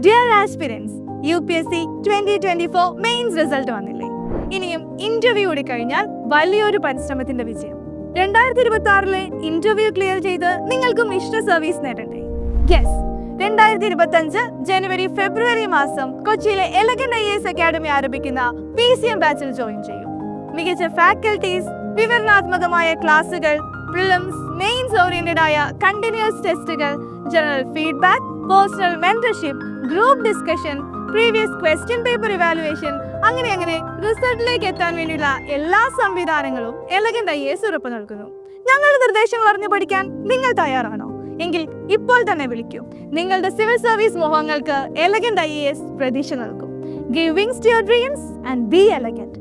Dear aspirants, UPSC 2024 mains result വന്നില്ലേ? ഇനിയും interview കൂടി കഴിഞ്ഞാൽ വലിയൊരു പരിശ്രമത്തിന്റെ വിജയം. 2026 ഇന്റർവ്യൂ ക്ലിയർ ചെയ്ത് നിങ്ങൾക്കും ഇഷ്ട സർവീസ് നേടണ്ടേ? യെസ്, 2025 ജനുവരി ഫെബ്രുവരി മാസം കൊച്ചിയിലെ എലഗന്റ് IAS അക്കാഡമി ആരംഭിക്കുന്ന PCM ബാച്ചിൽ ജോയിൻ ചെയ്യും. മികച്ച ഫാക്കൽറ്റീസ്, വിവരണാത്മകമായ ക്ലാസുകൾ, പ്രിലിംസ്, മെയിൻസ് ഓറിയന്റഡ് ആയ കണ്ടിന്യൂസ് ടെസ്റ്റുകൾ, general feedback, personal mentorship, group discussion, previous question paper evaluation, അങ്ങനെ റിസൾട്ടിലേക്ക് എത്താൻ വേണ്ടിയുള്ള എല്ലാ സംവിധാനങ്ങളും എലഗന്റ് IAS ഉറപ്പു നൽകുന്നു. ഞങ്ങളുടെ നിർദ്ദേശങ്ങൾ അറിഞ്ഞു പഠിക്കാൻ നിങ്ങൾ തയ്യാറാണോ? എങ്കിൽ ഇപ്പോൾ തന്നെ വിളിക്കൂ. നിങ്ങളുടെ സിവിൽ സർവീസ് മോഹങ്ങൾക്ക് എലഗന്റ് IAS പ്രതീക്ഷ നൽകും. Give wings to your dreams and be elegant.